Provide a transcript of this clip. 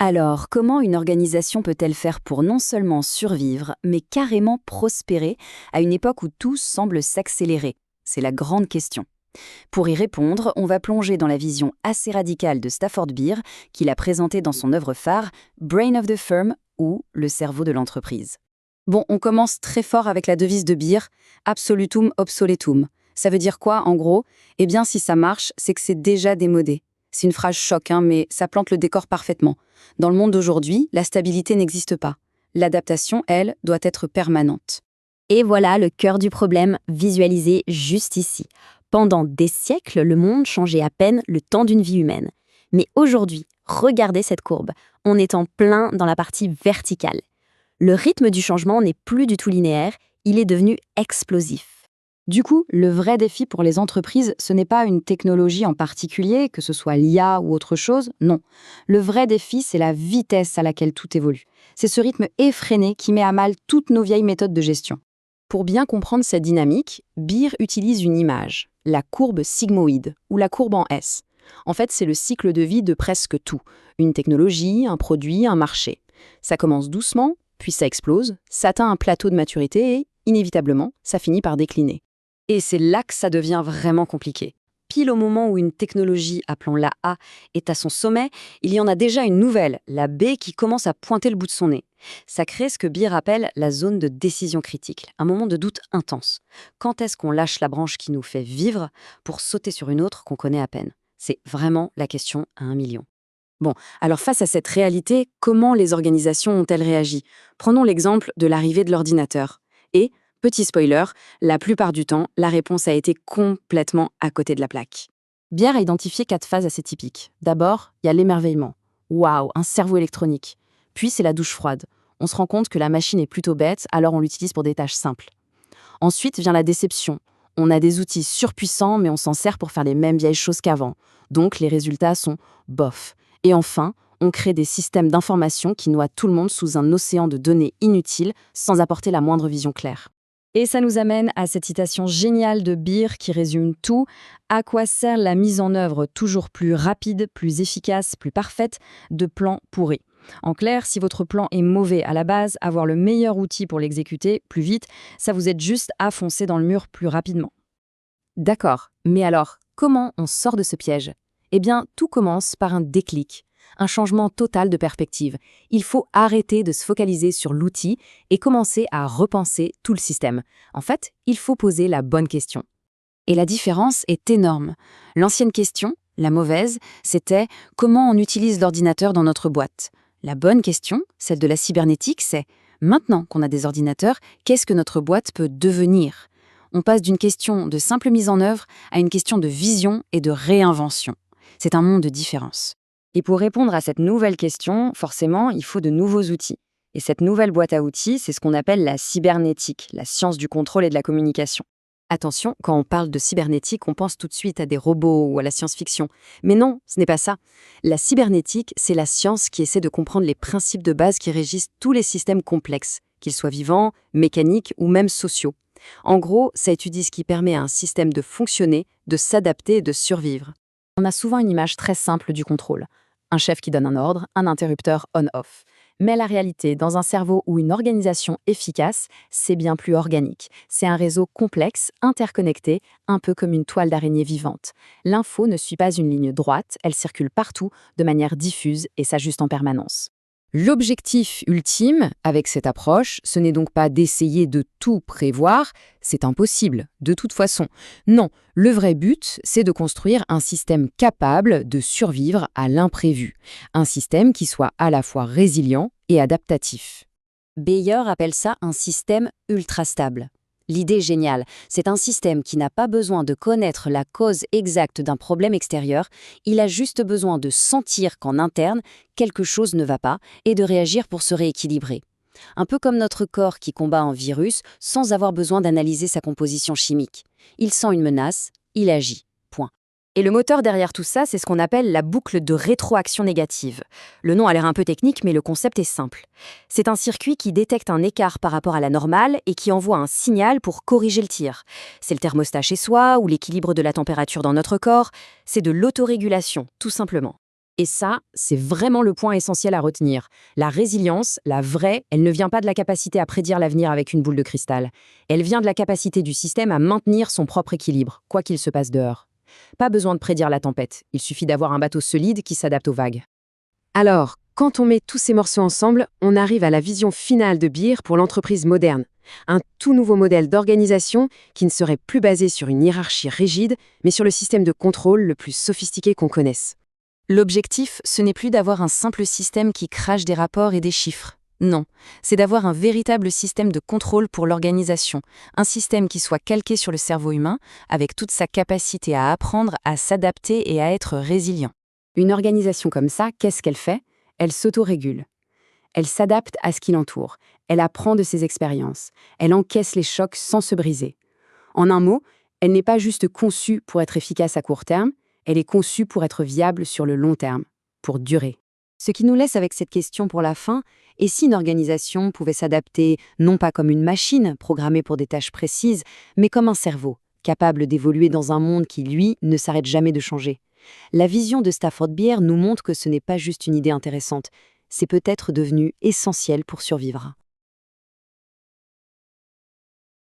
Alors, comment une organisation peut-elle faire pour non seulement survivre, mais carrément prospérer à une époque où tout semble s'accélérer? C'est la grande question. Pour y répondre, on va plonger dans la vision assez radicale de Stafford Beer, qu'il a présentée dans son œuvre phare Brain of the Firm ou Le cerveau de l'entreprise. Bon, on commence très fort avec la devise de Beer, Absolutum obsoletum. Ça veut dire quoi, en gros? Eh bien, si ça marche, c'est que c'est déjà démodé. C'est une phrase choc, mais ça plante le décor parfaitement. Dans le monde d'aujourd'hui, la stabilité n'existe pas. L'adaptation, elle, doit être permanente. Et voilà le cœur du problème visualisé juste ici. Pendant des siècles, le monde changeait à peine le temps d'une vie humaine. Mais aujourd'hui, regardez cette courbe. On est en plein dans la partie verticale. Le rythme du changement n'est plus du tout linéaire, il est devenu explosif. Du coup, le vrai défi pour les entreprises, ce n'est pas une technologie en particulier, que ce soit l'IA ou autre chose, non. Le vrai défi, c'est la vitesse à laquelle tout évolue. C'est ce rythme effréné qui met à mal toutes nos vieilles méthodes de gestion. Pour bien comprendre cette dynamique, Beer utilise une image, la courbe sigmoïde, ou la courbe en S. En fait, c'est le cycle de vie de presque tout. Une technologie, un produit, un marché. Ça commence doucement, puis ça explose, ça atteint un plateau de maturité et, inévitablement, ça finit par décliner. Et c'est là que ça devient vraiment compliqué. Pile au moment où une technologie, appelons-la A, est à son sommet, il y en a déjà une nouvelle, la B, qui commence à pointer le bout de son nez. Ça crée ce que Beer appelle la zone de décision critique, un moment de doute intense. Quand est-ce qu'on lâche la branche qui nous fait vivre pour sauter sur une autre qu'on connaît à peine? C'est vraiment la question à 1 million. Bon, alors face à cette réalité, comment les organisations ont-elles réagi? Prenons l'exemple de l'arrivée de l'ordinateur. Et, petit spoiler, la plupart du temps, la réponse a été complètement à côté de la plaque. Beer a identifié 4 phases assez typiques. D'abord, il y a l'émerveillement. Waouh, un cerveau électronique. Puis c'est la douche froide. On se rend compte que la machine est plutôt bête, alors on l'utilise pour des tâches simples. Ensuite vient la déception. On a des outils surpuissants, mais on s'en sert pour faire les mêmes vieilles choses qu'avant. Donc les résultats sont bof. Et enfin, on crée des systèmes d'information qui noient tout le monde sous un océan de données inutiles, sans apporter la moindre vision claire. Et ça nous amène à cette citation géniale de Beer qui résume tout. À quoi sert la mise en œuvre toujours plus rapide, plus efficace, plus parfaite de plans pourris? En clair, si votre plan est mauvais à la base, avoir le meilleur outil pour l'exécuter plus vite, ça vous aide juste à foncer dans le mur plus rapidement. D'accord, mais alors, comment on sort de ce piège? Eh bien, tout commence par un déclic. Un changement total de perspective. Il faut arrêter de se focaliser sur l'outil et commencer à repenser tout le système. En fait, il faut poser la bonne question. Et la différence est énorme. L'ancienne question, la mauvaise, c'était comment on utilise l'ordinateur dans notre boîte. La bonne question, celle de la cybernétique, c'est maintenant qu'on a des ordinateurs, qu'est-ce que notre boîte peut devenir? On passe d'une question de simple mise en œuvre à une question de vision et de réinvention. C'est un monde de différence. Et pour répondre à cette nouvelle question, forcément, il faut de nouveaux outils. Et cette nouvelle boîte à outils, c'est ce qu'on appelle la cybernétique, la science du contrôle et de la communication. Attention, quand on parle de cybernétique, on pense tout de suite à des robots ou à la science-fiction. Mais non, ce n'est pas ça. La cybernétique, c'est la science qui essaie de comprendre les principes de base qui régissent tous les systèmes complexes, qu'ils soient vivants, mécaniques ou même sociaux. En gros, ça étudie ce qui permet à un système de fonctionner, de s'adapter et de survivre. On a souvent une image très simple du contrôle. Un chef qui donne un ordre, un interrupteur on-off. Mais la réalité, dans un cerveau ou une organisation efficace, c'est bien plus organique. C'est un réseau complexe, interconnecté, un peu comme une toile d'araignée vivante. L'info ne suit pas une ligne droite, elle circule partout, de manière diffuse et s'ajuste en permanence. L'objectif ultime, avec cette approche, ce n'est donc pas d'essayer de tout prévoir, c'est impossible, de toute façon. Non, le vrai but, c'est de construire un système capable de survivre à l'imprévu. Un système qui soit à la fois résilient et adaptatif. Beyer appelle ça un système ultra stable. L'idée géniale, c'est un système qui n'a pas besoin de connaître la cause exacte d'un problème extérieur, il a juste besoin de sentir qu'en interne, quelque chose ne va pas et de réagir pour se rééquilibrer. Un peu comme notre corps qui combat un virus sans avoir besoin d'analyser sa composition chimique. Il sent une menace, il agit. Point. Et le moteur derrière tout ça, c'est ce qu'on appelle la boucle de rétroaction négative. Le nom a l'air un peu technique, mais le concept est simple. C'est un circuit qui détecte un écart par rapport à la normale et qui envoie un signal pour corriger le tir. C'est le thermostat chez soi ou l'équilibre de la température dans notre corps. C'est de l'autorégulation, tout simplement. Et ça, c'est vraiment le point essentiel à retenir. La résilience, la vraie, elle ne vient pas de la capacité à prédire l'avenir avec une boule de cristal. Elle vient de la capacité du système à maintenir son propre équilibre, quoi qu'il se passe dehors. Pas besoin de prédire la tempête, il suffit d'avoir un bateau solide qui s'adapte aux vagues. Alors, quand on met tous ces morceaux ensemble, on arrive à la vision finale de Beer pour l'entreprise moderne. Un tout nouveau modèle d'organisation qui ne serait plus basé sur une hiérarchie rigide, mais sur le système de contrôle le plus sophistiqué qu'on connaisse. L'objectif, ce n'est plus d'avoir un simple système qui crache des rapports et des chiffres. Non, c'est d'avoir un véritable système de contrôle pour l'organisation, un système qui soit calqué sur le cerveau humain, avec toute sa capacité à apprendre, à s'adapter et à être résilient. Une organisation comme ça, qu'est-ce qu'elle fait? Elle s'autorégule. Elle s'adapte à ce qui l'entoure. Elle apprend de ses expériences. Elle encaisse les chocs sans se briser. En un mot, elle n'est pas juste conçue pour être efficace à court terme, elle est conçue pour être viable sur le long terme, pour durer. Ce qui nous laisse avec cette question pour la fin, et si une organisation pouvait s'adapter non pas comme une machine programmée pour des tâches précises, mais comme un cerveau, capable d'évoluer dans un monde qui, lui, ne s'arrête jamais de changer? La vision de Stafford Beer nous montre que ce n'est pas juste une idée intéressante, c'est peut-être devenu essentiel pour survivre.